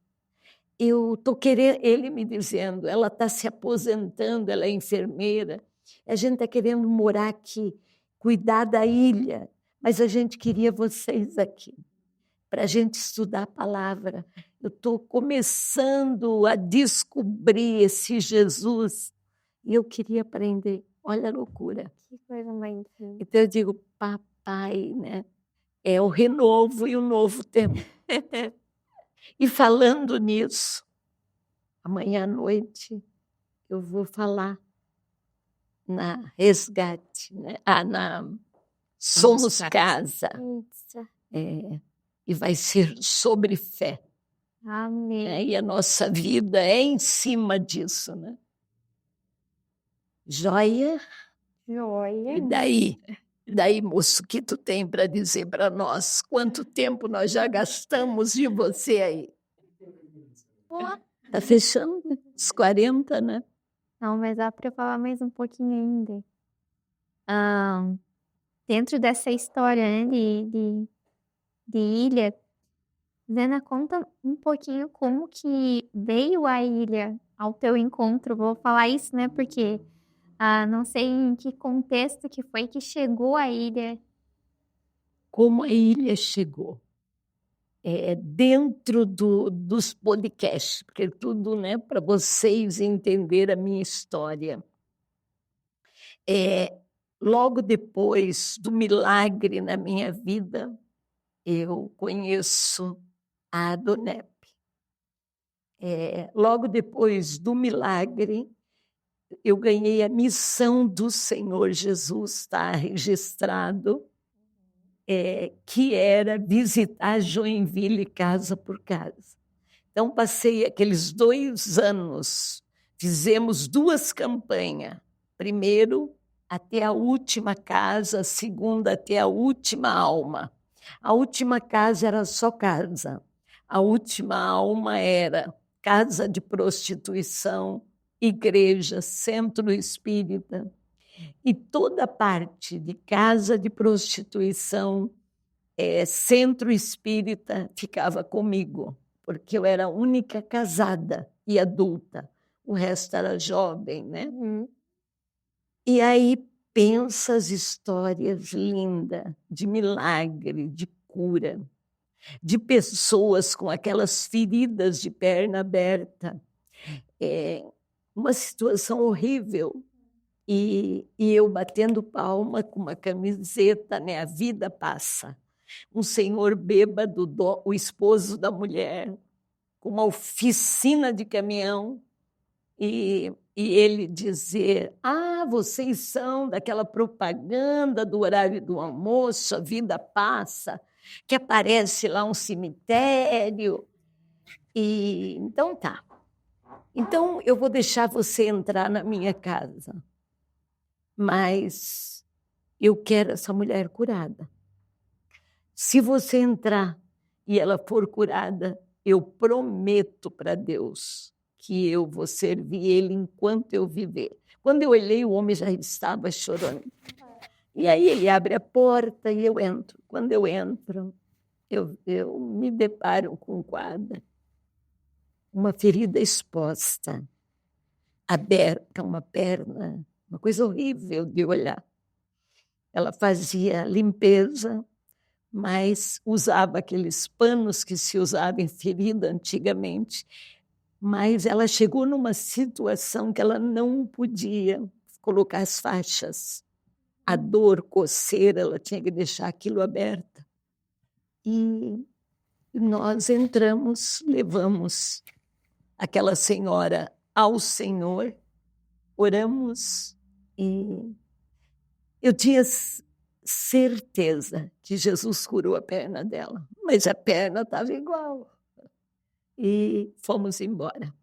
Eu estou querendo, ele me dizendo, ela está se aposentando, ela é enfermeira, a gente está querendo morar aqui, cuidar da ilha, mas a gente queria vocês aqui, para a gente estudar a palavra. Eu estou começando a descobrir esse Jesus e eu queria aprender. Olha a loucura. Que coisa mais linda. Então eu digo, papai, né? É o renovo e o novo tempo. E falando nisso, amanhã à noite eu vou falar na Resgate, né? Na Somos Casa. Isso. E vai ser sobre fé. Amém. E a nossa vida é em cima disso, né? Joia? Joia. E daí, moço, o que tu tem para dizer para nós? Quanto tempo nós já gastamos de você aí? Está fechando os 40, né? Não, mas dá para eu falar mais um pouquinho ainda. Dentro dessa história, né, de ilha, Zena, conta um pouquinho como que veio a ilha ao teu encontro. Vou falar isso, né, porque não sei em que contexto que foi que chegou a ilha. Como a ilha chegou? Dentro dos podcasts, porque tudo, né, para vocês entenderem a minha história. Logo depois do milagre na minha vida, eu conheço a Adonep. Logo depois do milagre, eu ganhei a missão do Senhor Jesus, está registrado, que era visitar Joinville casa por casa. Então, passei aqueles 2 anos, fizemos 2 campanhas. Primeiro, até a última casa, a segunda, até a última alma. A última casa era só casa. A última alma era casa de prostituição, igreja, centro espírita. E toda parte de casa de prostituição, centro espírita, ficava comigo, porque eu era a única casada e adulta. o resto era jovem, né? E aí pensa as histórias lindas de milagre, de cura, de pessoas com aquelas feridas de perna aberta. Uma situação horrível. E eu batendo palma com uma camiseta, né? A vida passa. Um senhor bêbado, o esposo da mulher, com uma oficina de caminhão, e ele dizer: vocês são daquela propaganda do horário do almoço, a vida passa, que aparece lá um cemitério. E então tá. Então eu vou deixar você entrar na minha casa, mas eu quero essa mulher curada. Se você entrar e ela for curada, eu prometo para Deus que eu vou servir ele enquanto eu viver. Quando eu olhei, o homem já estava chorando. E aí ele abre a porta e eu entro. Quando eu entro, eu me deparo com um quadro. Uma ferida exposta, aberta, uma perna, uma coisa horrível de olhar. Ela fazia limpeza, mas usava aqueles panos que se usavam em ferida antigamente. Mas ela chegou numa situação que ela não podia colocar as faixas. A dor, coceira, ela tinha que deixar aquilo aberto. E nós entramos, levamos aquela senhora ao Senhor, oramos e eu tinha certeza que Jesus curou a perna dela, mas a perna estava igual. E fomos embora.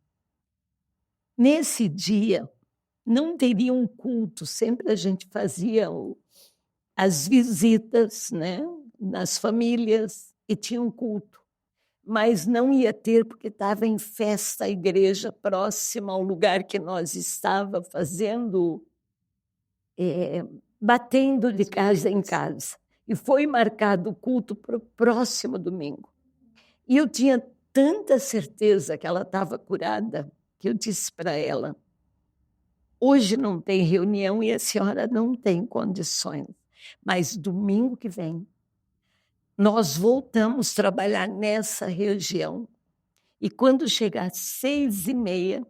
Nesse dia, não teria um culto, sempre a gente fazia as visitas, né, nas famílias e tinha um culto, mas não ia ter porque estava em festa a igreja próxima ao lugar que nós estava fazendo, batendo de casa em casa. E foi marcado o culto para o próximo domingo. E eu tinha tanta certeza que ela estava curada, que eu disse para ela: hoje não tem reunião e a senhora não tem condições, mas domingo que vem nós voltamos a trabalhar nessa região e quando chegar às 6h30,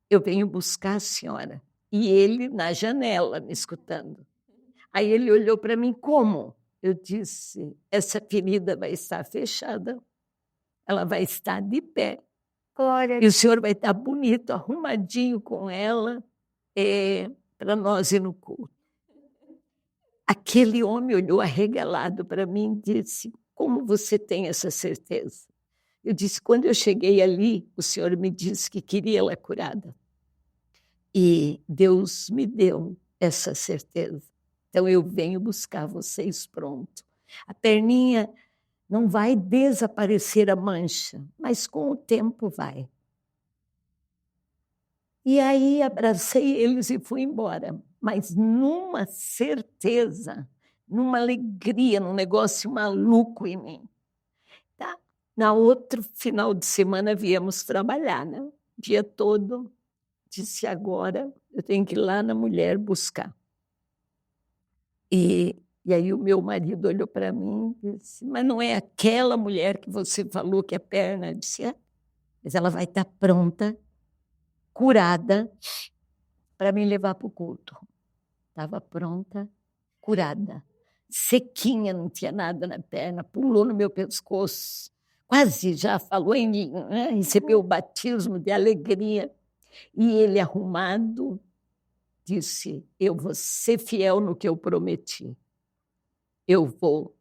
eu venho buscar a senhora. E ele na janela me escutando. Aí ele olhou para mim: como? Eu disse: essa ferida vai estar fechada, ela vai estar de pé. Glória. E o senhor vai estar bonito, arrumadinho com ela, para nós ir no culto. Aquele homem olhou arregalado para mim e disse: como você tem essa certeza? Eu disse: quando eu cheguei ali, o senhor me disse que queria ela curada. E Deus me deu essa certeza. Então eu venho buscar vocês pronto. A perninha não vai desaparecer a mancha, mas com o tempo vai. E aí abracei eles e fui embora, mas numa certeza, numa alegria, num negócio maluco em mim. Tá? Na outro final de semana viemos trabalhar, né? O dia todo. Disse: agora eu tenho que ir lá na mulher buscar. E aí o meu marido olhou para mim e disse: mas não é aquela mulher que você falou que é perna? Eu disse: mas ela vai estar pronta, curada, para me levar para o culto. Estava pronta, curada, sequinha, não tinha nada na perna, pulou no meu pescoço, quase já falou em mim, né? Recebeu o batismo de alegria. E ele, arrumado, disse: eu vou ser fiel no que eu prometi. Eu vou.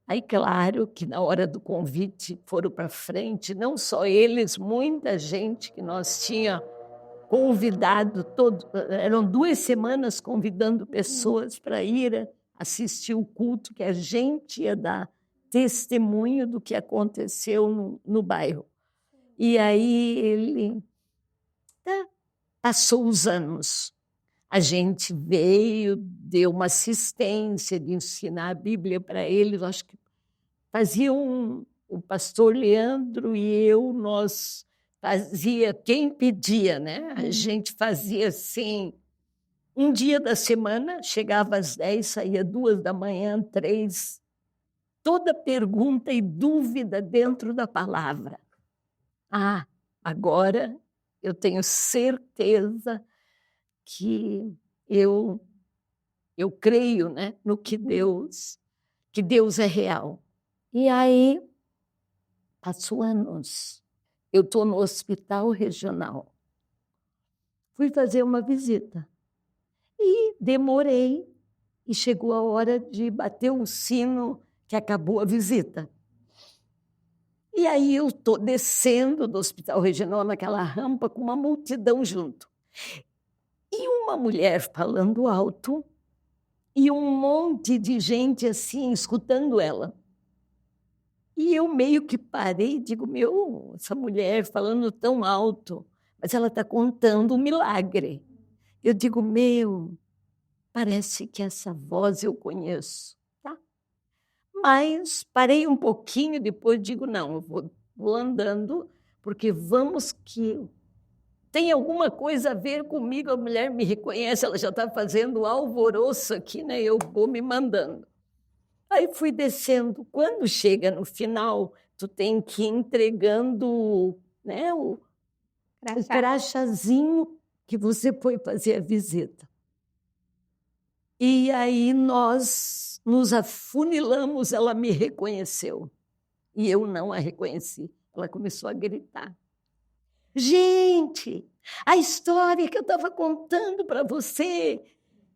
Aí, claro que na hora do convite foram para frente, não só eles, muita gente que nós tinha convidado, eram 2 semanas convidando pessoas para ir assistir o culto, que a gente ia dar testemunho do que aconteceu no bairro. E aí ele passou os anos. A gente veio, deu uma assistência de ensinar a Bíblia para eles. Acho que faziam o pastor Leandro e eu, nós fazia, quem pedia, né? A gente fazia assim, um dia da semana, chegava às 10, saía 2 da manhã, 3, toda pergunta e dúvida dentro da palavra. Ah, agora eu tenho certeza que eu creio, né, no que Deus é real. E aí, passou anos. Eu estou no hospital regional. Fui fazer uma visita. E demorei. E chegou a hora de bater o sino que acabou a visita. E aí eu estou descendo do hospital regional naquela rampa com uma multidão junto. E uma mulher falando alto e um monte de gente assim, escutando ela. E eu meio que parei e digo, essa mulher falando tão alto, mas ela está contando um milagre. Eu digo, parece que essa voz eu conheço. Tá? Mas parei um pouquinho, depois digo, não, eu vou andando, porque vamos que tem alguma coisa a ver comigo, a mulher me reconhece, ela já está fazendo alvoroço aqui, né? Eu vou me mandando. Aí fui descendo. Quando chega no final, tu tem que ir entregando, né, o crachazinho que você foi fazer a visita. E aí nós nos afunilamos, ela me reconheceu. E eu não a reconheci. Ela começou a gritar. Gente, a história que eu estava contando para você,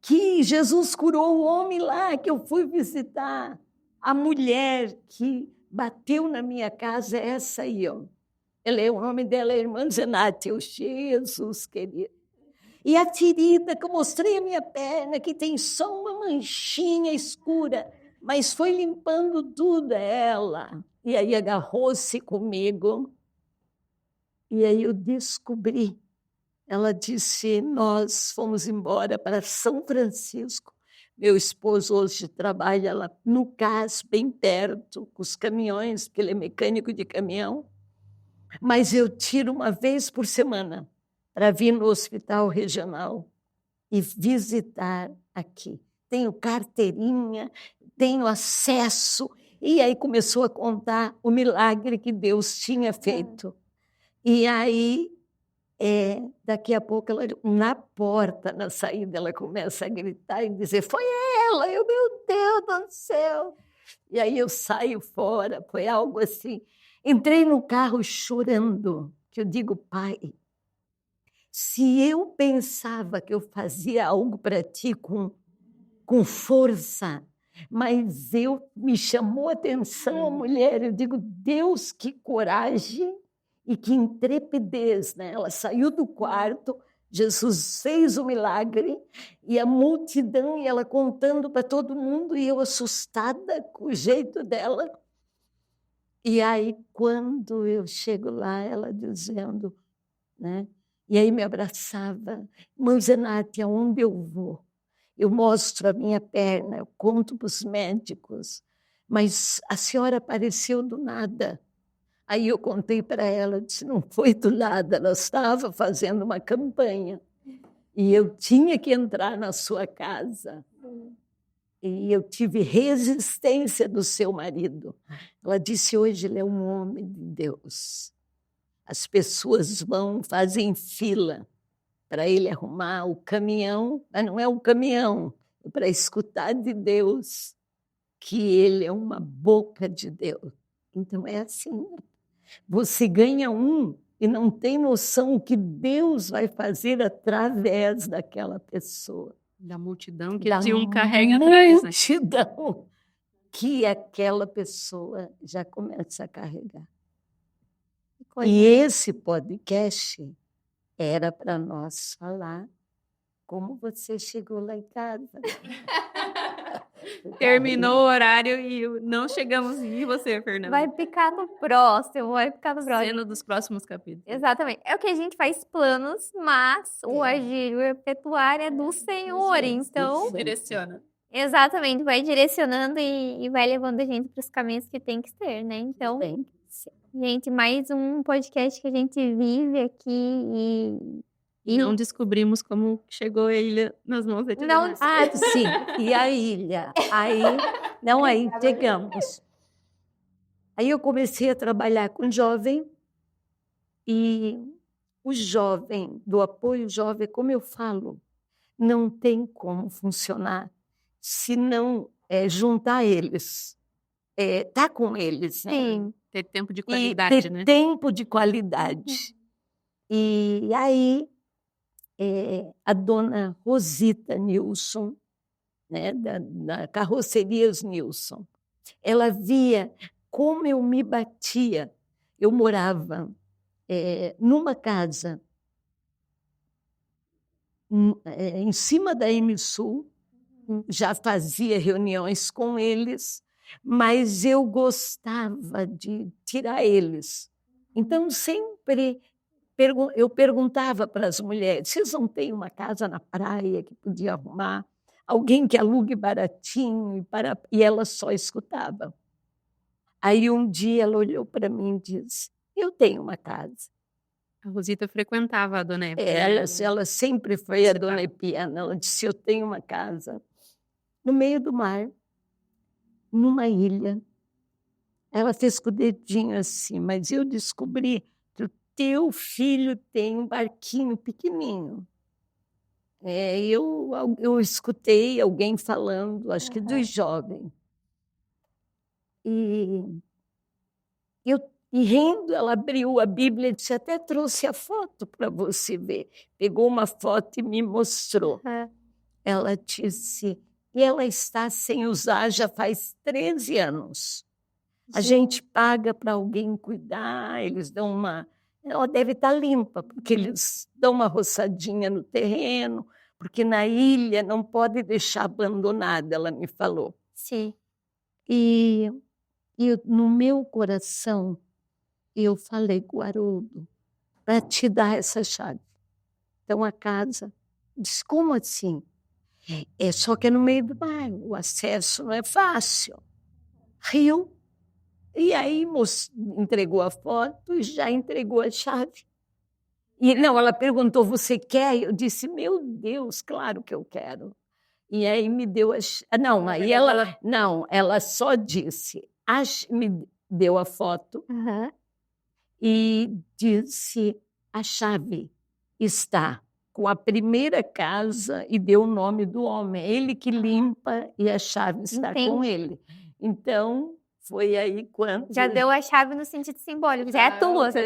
que Jesus curou o homem lá que eu fui visitar. A mulher que bateu na minha casa é essa aí, ó. O nome dela é irmã Zenate. Jesus querido. E a ferida que eu mostrei a minha perna, que tem só uma manchinha escura, mas foi limpando tudo ela. E aí agarrou-se comigo. E aí eu descobri. Ela disse, nós fomos embora para São Francisco. Meu esposo hoje trabalha lá no CAS, bem perto, com os caminhões, porque ele é mecânico de caminhão. Mas eu tiro uma vez por semana para vir no hospital regional e visitar aqui. Tenho carteirinha, tenho acesso. E aí começou a contar o milagre que Deus tinha feito. E aí... daqui a pouco, ela, na porta, na saída, ela começa a gritar e dizer, foi ela, meu Deus do céu. E aí eu saio fora, foi algo assim. Entrei no carro chorando, que eu digo, pai, se eu pensava que eu fazia algo para ti com força, mas me chamou a atenção a mulher, eu digo, Deus, que coragem, e que intrepidez, né? Ela saiu do quarto, Jesus fez o milagre, e a multidão, e ela contando para todo mundo, e eu assustada com o jeito dela. E aí, quando eu chego lá, ela dizendo, né? E aí me abraçava, irmã Zenate, aonde eu vou? Eu mostro a minha perna, eu conto para os médicos, mas a senhora apareceu do nada. Aí eu contei para ela, disse, não foi do nada, ela estava fazendo uma campanha e eu tinha que entrar na sua casa. E eu tive resistência do seu marido. Ela disse, hoje ele é um homem de Deus. As pessoas fazem fila para ele arrumar o caminhão, mas não é um caminhão, é para escutar de Deus que ele é uma boca de Deus. Então é assim, você ganha e não tem noção o que Deus vai fazer através daquela pessoa. Da multidão que um carrega atrás. Da multidão que aquela pessoa já começa a carregar. E esse podcast era para nós falar como você chegou lá em casa. Terminou o horário e não chegamos em você, Fernanda. Vai ficar no próximo, Cena dos próximos capítulos. Exatamente. É o que a gente faz planos, mas o agir, o efetuar é do Senhor, então... Direciona. Exatamente, vai direcionando e vai levando a gente para os caminhos que tem que ser, né? Então... Tem que ser. Gente, mais um podcast que a gente vive aqui E não descobrimos como chegou a ilha nas mãos da Tia Não Damares. Ah, sim. E a ilha? Aí chegamos. Aí eu comecei a trabalhar com jovem e o jovem, do apoio jovem, como eu falo, não tem como funcionar se não juntar eles, tá com eles, né? Sim. Ter tempo de E qualidade, ter né? tempo de qualidade. E aí a dona Rosita Nilson, né, da Carrocerias Nilson, ela via como eu me batia. Eu morava numa casa em cima da MSul, já fazia reuniões com eles, mas eu gostava de tirar eles. Então, sempre eu perguntava para as mulheres: vocês não têm uma casa na praia que podia arrumar? Alguém que alugue baratinho? E ela só escutava. Aí um dia ela olhou para mim e disse: eu tenho uma casa. A Rosita frequentava a Dona Épia. Ela sempre foi a Dona Epiana. Ela disse: eu tenho uma casa no meio do mar, numa ilha. Ela fez com o dedinho assim, mas eu descobri que o teu filho tem um barquinho pequenininho. Eu escutei alguém falando, acho que dos jovens. E rindo, ela abriu a Bíblia e disse: até trouxe a foto para você ver. Pegou uma foto e me mostrou. Ela disse: e ela está sem usar já faz 13 anos. A gente paga para alguém cuidar, eles dão uma... Ela deve estar limpa, porque eles dão uma roçadinha no terreno, porque na ilha não pode deixar abandonada, ela me falou. Sim. E no meu coração, eu falei com o Haroldo para te dar essa chave. Então, a casa disse: como assim? Só que é no meio do mar, o acesso não é fácil. Rio. E aí entregou a foto e já entregou a chave. E não, ela perguntou: você quer? Eu disse: meu Deus, claro que eu quero. E aí me deu a chave. Não, aí ela só disse, me deu a foto e disse: a chave está com a primeira casa, e deu o nome do homem. Ele que limpa e a chave está com ele. Então, foi aí quando... Já deu a chave no sentido simbólico, já é tua. Já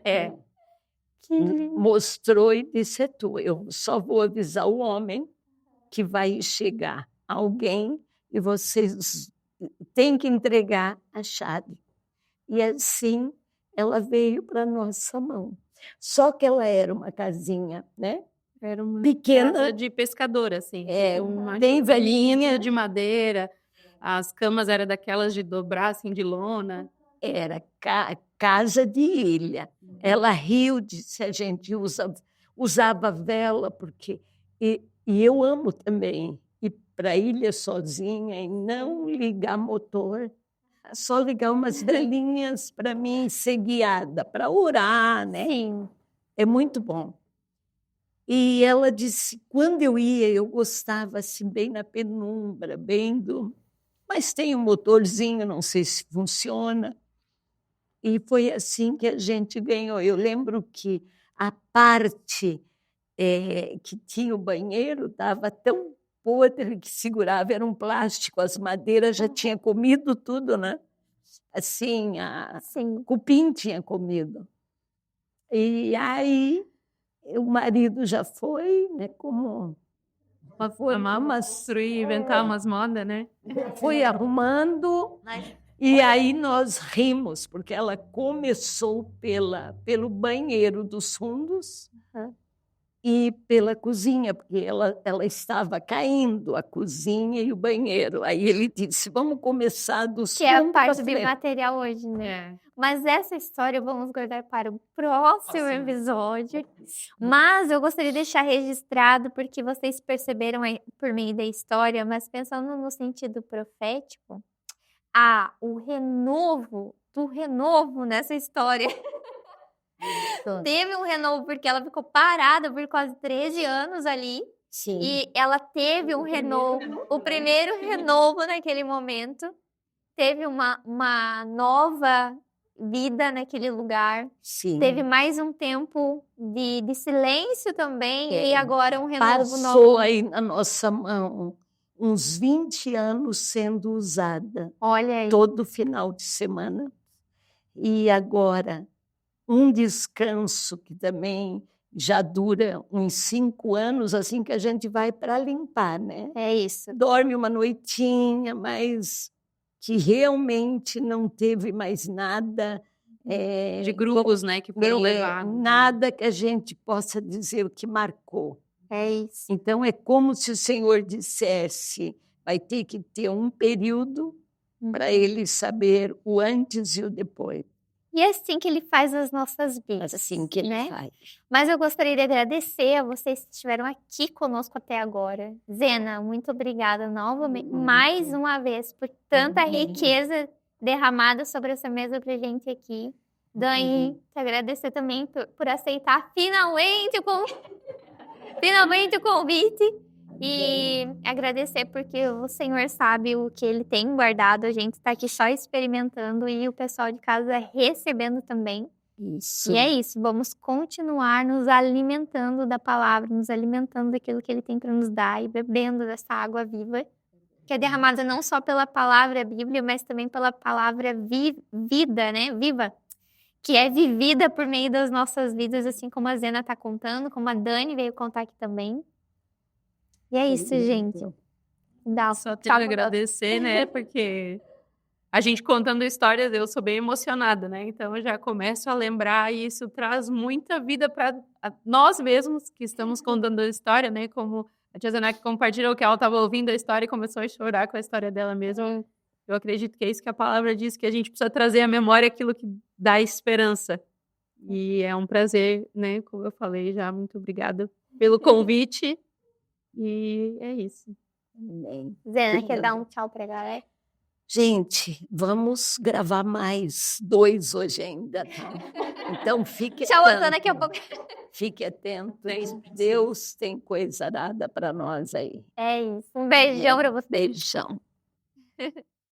é tua. Mostrou e disse: é tua. Eu só vou avisar o homem que vai chegar alguém e vocês têm que entregar a chave. E assim ela veio para a nossa mão. Só que ela era uma casinha, né? Era uma pequena, casa de pescadora, assim. Bem velhinha. De madeira, as camas eram daquelas de dobrar, assim, de lona. Era casa de ilha. Ela riu, disse: a gente usava vela, porque... E eu amo também ir para a ilha sozinha e não ligar motor, só ligar umas velinhas para mim ser guiada, para orar, né? Sim. É muito bom. E ela disse: quando eu ia, eu gostava assim, bem na penumbra, bem do... Mas tem um motorzinho, não sei se funciona. E foi assim que a gente ganhou. Eu lembro que a parte que tinha o banheiro estava tão podre que segurava, era um plástico, as madeiras já tinham comido tudo, né? Assim, cupim tinha comido. E aí o marido já foi, né, como... inventar umas modas, né? Foi arrumando... E aí nós rimos, porque ela começou pelo banheiro dos fundos e pela cozinha, porque ela estava caindo, a cozinha e o banheiro. Aí ele disse: vamos começar dos fundos. Que é a parte do material hoje, né? Mas essa história vamos guardar para o próximo episódio. Mas eu gostaria de deixar registrado, porque vocês perceberam por meio da história, mas pensando no sentido profético, o renovo do renovo nessa história. Teve um renovo porque ela ficou parada por quase 13 anos ali. Sim. E ela teve um renovo, o primeiro renovo naquele momento. Teve uma nova vida naquele lugar. Sim. Teve mais um tempo de silêncio também. É. E agora um renovo novo. Passou aí na nossa mão uns 20 anos sendo usada. Olha aí. Todo final de semana. E agora, um descanso que também já dura uns 5 anos, assim que a gente vai para limpar, né? É isso. Dorme uma noitinha, mas que realmente não teve mais nada. De grupos, né, que foram levados. Nada que a gente possa dizer o que marcou. É isso. Então, é como se o Senhor dissesse, vai ter que ter um período para ele saber o antes e o depois. E é assim que ele faz as nossas vidas. Assim que ele né? faz. Mas eu gostaria de agradecer a vocês que estiveram aqui conosco até agora. Zena, muito obrigada novamente, mais uma vez, por tanta riqueza derramada sobre essa mesa pra gente aqui. Dani, te agradecer também por aceitar finalmente o convite. E agradecer porque o Senhor sabe o que Ele tem guardado. A gente está aqui só experimentando e o pessoal de casa recebendo também. Isso. E é isso, vamos continuar nos alimentando da palavra, nos alimentando daquilo que Ele tem para nos dar e bebendo dessa água viva, que é derramada não só pela palavra Bíblia, mas também pela palavra vida, né? Viva, que é vivida por meio das nossas vidas, assim como a Zena está contando, como a Dani veio contar aqui também. E é isso, gente. Só tenho que agradecer, né? Porque a gente contando histórias, eu sou bem emocionada, né? Então eu já começo a lembrar e isso traz muita vida para nós mesmos que estamos contando a história, né? Como a tia Zenac compartilhou que ela estava ouvindo a história e começou a chorar com a história dela mesma. Eu acredito que é isso que a palavra diz, que a gente precisa trazer à memória aquilo que dá esperança. E é um prazer, né? Como eu falei já, muito obrigada pelo convite. E é isso. Amém. Zena, quer dar um tchau pra galera? Gente, vamos gravar mais 2 hoje ainda, tá? Então fique Tchau, atento. daqui a pouco. Fique atento. Deus tem coisa arada para nós aí. É isso. Um beijão pra você. Beijão.